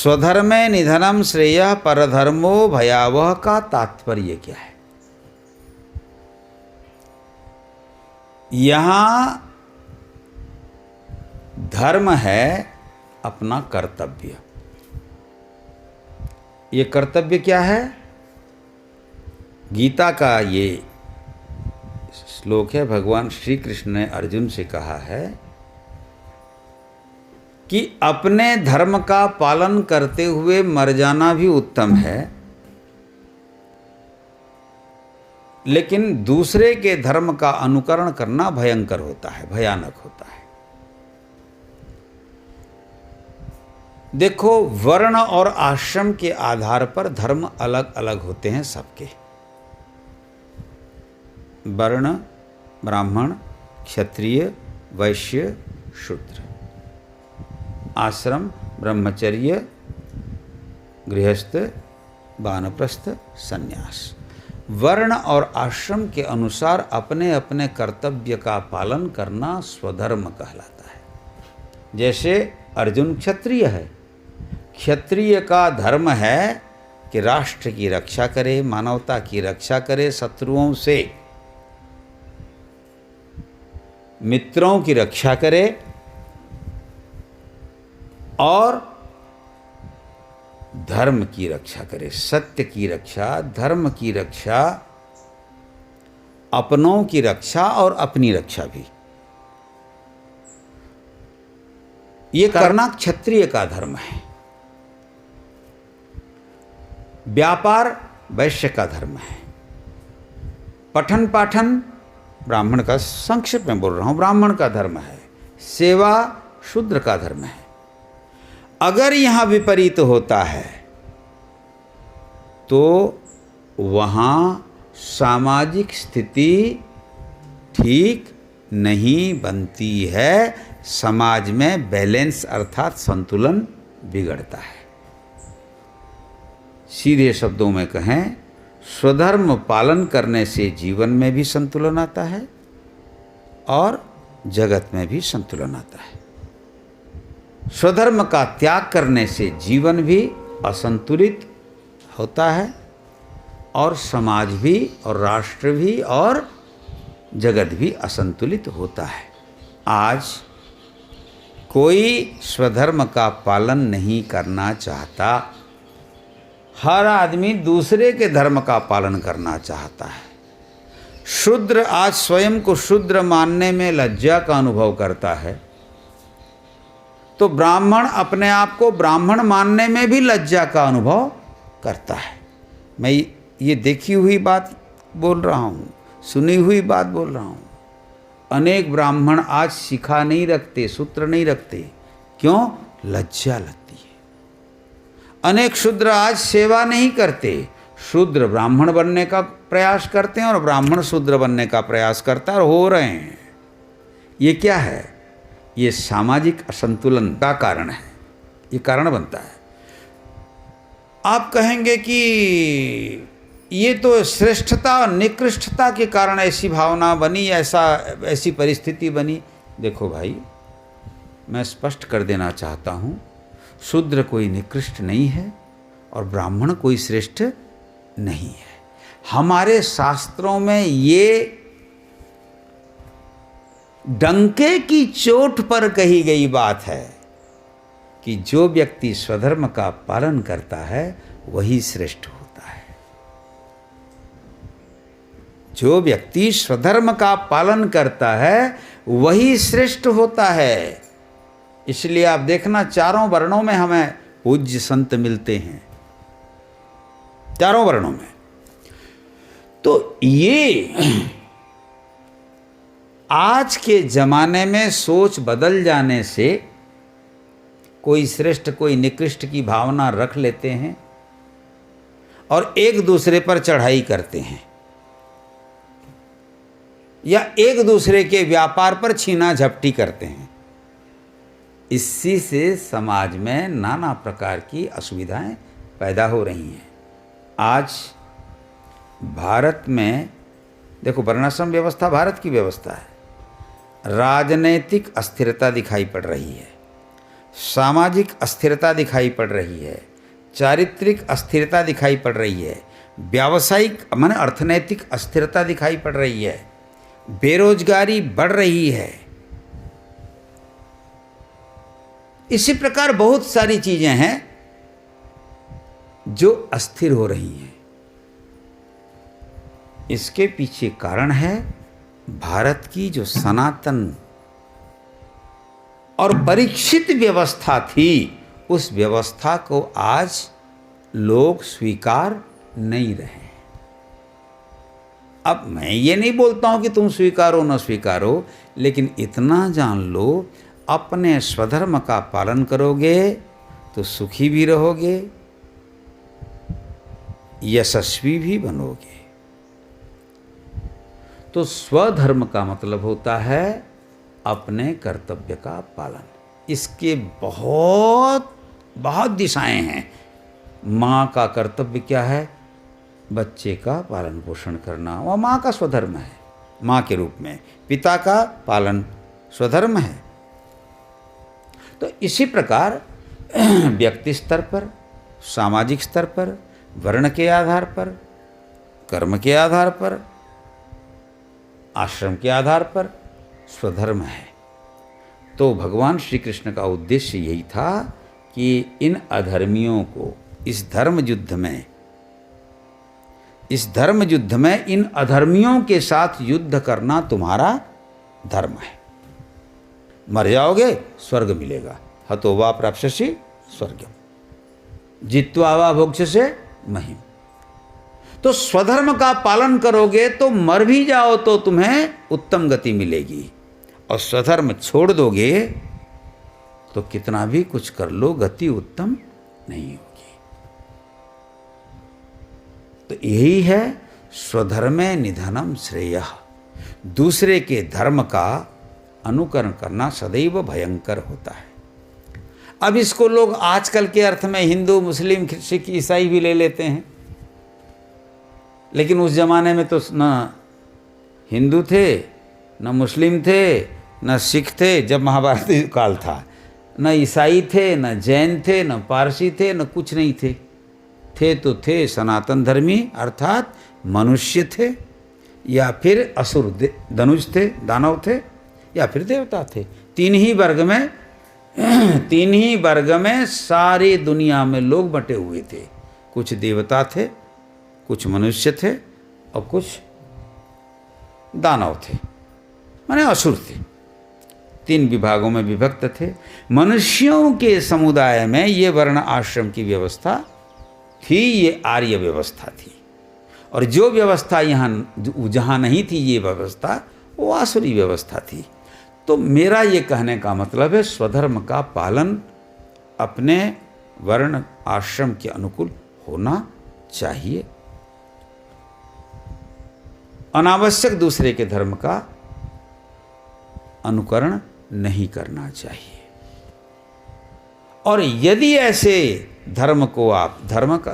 स्वधर्मे निधनम श्रेयः परधर्मो भयावह का तात्पर्य क्या है? यहां धर्म है अपना कर्तव्य। ये कर्तव्य क्या है? गीता का ये श्लोक है। भगवान श्री कृष्ण ने अर्जुन से कहा है कि अपने धर्म का पालन करते हुए मर जाना भी उत्तम है, लेकिन दूसरे के धर्म का अनुकरण करना भयंकर होता है, भयानक होता है। देखो, वर्ण और आश्रम के आधार पर धर्म अलग अलग होते हैं सबके। वर्ण ब्राह्मण, क्षत्रिय, वैश्य, शूद्र। आश्रम ब्रह्मचर्य, गृहस्थ, वानप्रस्थ, सन्यास। वर्ण और आश्रम के अनुसार अपने अपने कर्तव्य का पालन करना स्वधर्म कहलाता है। जैसे अर्जुन क्षत्रिय है। क्षत्रिय का धर्म है कि राष्ट्र की रक्षा करे, मानवता की रक्षा करे, शत्रुओं से मित्रों की रक्षा करे और धर्म की रक्षा करे, सत्य की रक्षा, धर्म की रक्षा, अपनों की रक्षा और अपनी रक्षा भी। ये करना क्षत्रिय का धर्म है। व्यापार वैश्य का धर्म है। पठन पाठन ब्राह्मण का, संक्षिप्त में बोल रहा हूं, ब्राह्मण का धर्म है। सेवा शूद्र का धर्म है। अगर यहां विपरीत होता है तो वहां सामाजिक स्थिति ठीक नहीं बनती है, समाज में बैलेंस अर्थात संतुलन बिगड़ता है। सीधे शब्दों में कहें, स्वधर्म पालन करने से जीवन में भी संतुलन आता है और जगत में भी संतुलन आता है। स्वधर्म का त्याग करने से जीवन भी असंतुलित होता है और समाज भी और राष्ट्र भी और जगत भी असंतुलित होता है। आज कोई स्वधर्म का पालन नहीं करना चाहता। हर आदमी दूसरे के धर्म का पालन करना चाहता है। शूद्र आज स्वयं को शूद्र मानने में लज्जा का अनुभव करता है, तो ब्राह्मण अपने आप को ब्राह्मण मानने में भी लज्जा का अनुभव करता है। मैं ये देखी हुई बात बोल रहा हूँ, सुनी हुई बात बोल रहा हूँ। अनेक ब्राह्मण आज शिखा नहीं रखते, सूत्र नहीं रखते। क्यों? लज्जा लगती है। अनेक शूद्र आज सेवा नहीं करते। शूद्र ब्राह्मण बनने का प्रयास करते हैं और ब्राह्मण शूद्र बनने का प्रयास करता है और हो रहे हैं। ये क्या है? ये सामाजिक असंतुलन का कारण है। ये कारण बनता है। आप कहेंगे कि ये तो श्रेष्ठता और निकृष्टता के कारण ऐसी भावना बनी, ऐसी परिस्थिति बनी। देखो भाई, मैं स्पष्ट कर देना चाहता हूँ, शूद्र कोई निकृष्ट नहीं है और ब्राह्मण कोई श्रेष्ठ नहीं है। हमारे शास्त्रों में ये डंके की चोट पर कही गई बात है कि जो व्यक्ति स्वधर्म का पालन करता है वही श्रेष्ठ होता है। जो व्यक्ति स्वधर्म का पालन करता है वही श्रेष्ठ होता है। इसलिए आप देखना, चारों वर्णों में हमें पूज्य संत मिलते हैं, चारों वर्णों में। तो ये आज के जमाने में सोच बदल जाने से कोई श्रेष्ठ कोई निकृष्ट की भावना रख लेते हैं और एक दूसरे पर चढ़ाई करते हैं या एक दूसरे के व्यापार पर छीना झपटी करते हैं। इसी से समाज में नाना प्रकार की असुविधाएं पैदा हो रही हैं। आज भारत में देखो, वर्णाश्रम व्यवस्था भारत की व्यवस्था है। राजनैतिक अस्थिरता दिखाई पड़ रही है। सामाजिक अस्थिरता दिखाई पड़ रही है, चारित्रिक अस्थिरता दिखाई पड़ रही है, व्यावसायिक माने अर्थनैतिक अस्थिरता दिखाई पड़ रही है, बेरोजगारी बढ़ रही है। इसी प्रकार बहुत सारी चीजें हैं जो अस्थिर हो रही हैं। इसके पीछे कारण है भारत की जो सनातन और परीक्षित व्यवस्था थी, उस व्यवस्था को आज लोग स्वीकार नहीं रहे। अब मैं ये नहीं बोलता हूं कि तुम स्वीकारो न स्वीकारो, लेकिन इतना जान लो, अपने स्वधर्म का पालन करोगे तो सुखी भी रहोगे, यशस्वी भी बनोगे। तो स्वधर्म का मतलब होता है अपने कर्तव्य का पालन। इसके बहुत बहुत दिशाएं हैं। माँ का कर्तव्य क्या है? बच्चे का पालन पोषण करना, वह माँ का स्वधर्म है, माँ के रूप में। पिता का पालन स्वधर्म है। तो इसी प्रकार व्यक्ति स्तर पर, सामाजिक स्तर पर, वर्ण के आधार पर, कर्म के आधार पर, आश्रम के आधार पर स्वधर्म है। तो भगवान श्री कृष्ण का उद्देश्य यही था कि इन अधर्मियों को इस धर्म युद्ध में इन अधर्मियों के साथ युद्ध करना तुम्हारा धर्म है। मर जाओगे स्वर्ग मिलेगा। हतो वा प्राप्स्यसि स्वर्गम जित्वा वा भोक्ष्यसे महीम। तो स्वधर्म का पालन करोगे तो मर भी जाओ तो तुम्हें उत्तम गति मिलेगी, और स्वधर्म छोड़ दोगे तो कितना भी कुछ कर लो, गति उत्तम नहीं होगी। तो यही है स्वधर्मे निधनम श्रेयः। दूसरे के धर्म का अनुकरण करना सदैव भयंकर होता है। अब इसको लोग आजकल के अर्थ में हिंदू, मुस्लिम, सिख, ईसाई भी ले लेते हैं, लेकिन उस जमाने में तो न हिंदू थे, न मुस्लिम थे, न सिख थे जब महाभारत काल था, न ईसाई थे, न जैन थे, न पारसी थे, न कुछ नहीं थे। तो थे सनातन धर्मी अर्थात मनुष्य थे, या फिर असुर धनुष थे, दानव थे, या फिर देवता थे। तीन ही वर्ग में सारी दुनिया में लोग बटे हुए थे। कुछ देवता थे, कुछ मनुष्य थे, और कुछ दानव थे, माने असुर थे। तीन विभागों में विभक्त थे। मनुष्यों के समुदाय में ये वर्ण आश्रम की व्यवस्था थी, ये आर्य व्यवस्था थी। और जो व्यवस्था जहाँ नहीं थी ये व्यवस्था, वो आसुरी व्यवस्था थी। तो मेरा ये कहने का मतलब है स्वधर्म का पालन अपने वर्ण आश्रम के अनुकूल होना चाहिए। अनावश्यक दूसरे के धर्म का अनुकरण नहीं करना चाहिए। और यदि ऐसे धर्म को आप,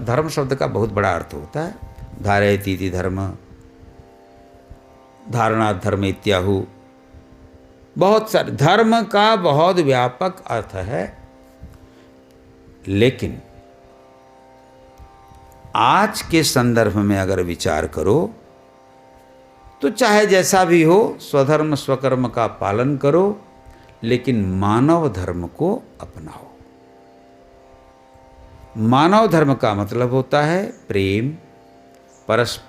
धर्म शब्द का बहुत बड़ा अर्थ होता है। धारयति इति धर्म, धारणा धर्म इत्याहु, बहुत सारे धर्म का बहुत व्यापक अर्थ है। लेकिन आज के संदर्भ में अगर विचार करो तो चाहे जैसा भी हो, स्वधर्म स्वकर्म का पालन करो, लेकिन मानव धर्म को अपनाओ। मानव धर्म का मतलब होता है प्रेम,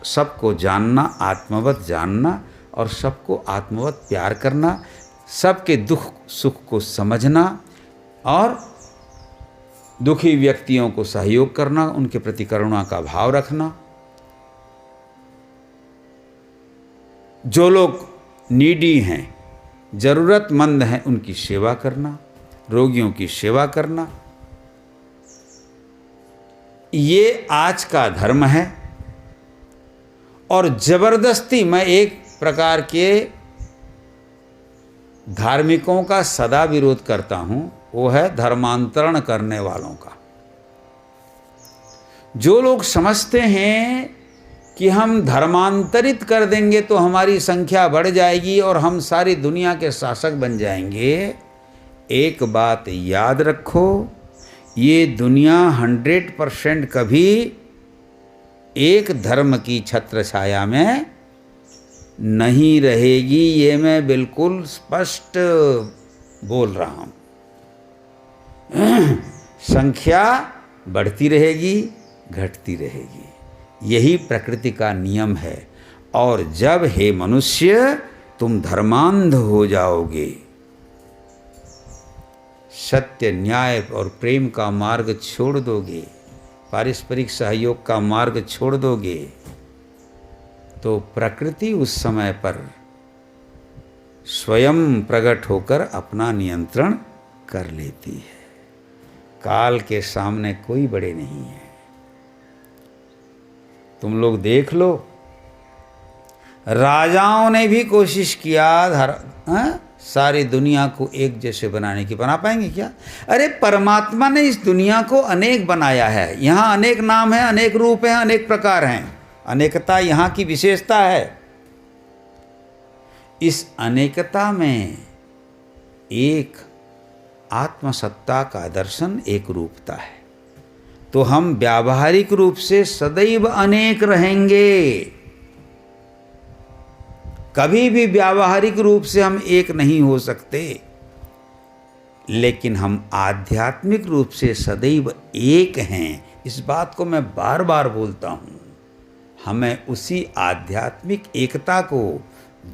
सबको जानना, आत्मवत जानना, और सबको आत्मवत प्यार करना, सबके दुख सुख को समझना, और दुखी व्यक्तियों को सहयोग करना, उनके प्रति करुणा का भाव रखना। जो लोग नीडी हैं, ज़रूरतमंद हैं, उनकी सेवा करना, रोगियों की सेवा करना, ये आज का धर्म है। और जबरदस्ती मैं एक प्रकार के धार्मिकों का सदा विरोध करता हूं, वो है धर्मांतरण करने वालों का। जो लोग समझते हैं कि हम धर्मांतरित कर देंगे तो हमारी संख्या बढ़ जाएगी और हम सारी दुनिया के शासक बन जाएंगे, एक बात याद रखो, ये दुनिया 100% कभी एक धर्म की छत्र छाया में नहीं रहेगी। ये मैं बिल्कुल स्पष्ट बोल रहा हूँ। संख्या बढ़ती रहेगी, घटती रहेगी, यही प्रकृति का नियम है। और जब हे मनुष्य तुम धर्मांध हो जाओगे, सत्य, न्याय और प्रेम का मार्ग छोड़ दोगे, पारस्परिक सहयोग का मार्ग छोड़ दोगे, तो प्रकृति उस समय पर स्वयं प्रकट होकर अपना नियंत्रण कर लेती है। काल के सामने कोई बड़े नहीं है। तुम लोग देख लो, राजाओं ने भी कोशिश किया सारी दुनिया को एक जैसे बनाने की। बना पाएंगे क्या? अरे परमात्मा ने इस दुनिया को अनेक बनाया है। यहाँ अनेक नाम हैं, अनेक रूप हैं, अनेक प्रकार हैं। अनेकता यहाँ की विशेषता है। इस अनेकता में एक आत्मसत्ता का दर्शन, एक रूपता है। तो हम व्यावहारिक रूप से सदैव अनेक रहेंगे। कभी भी व्यावहारिक रूप से हम एक नहीं हो सकते, लेकिन हम आध्यात्मिक रूप से सदैव एक हैं। इस बात को मैं बार बार बोलता हूँ। हमें उसी आध्यात्मिक एकता को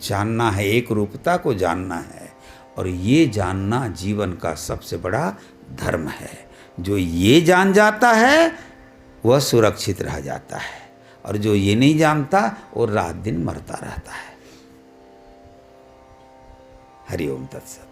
जानना है, एक रूपता को जानना है। और ये जानना जीवन का सबसे बड़ा धर्म है। जो ये जान जाता है वह सुरक्षित रह जाता है, और जो ये नहीं जानता वो रात दिन मरता रहता है। हरि ओम तत्सत।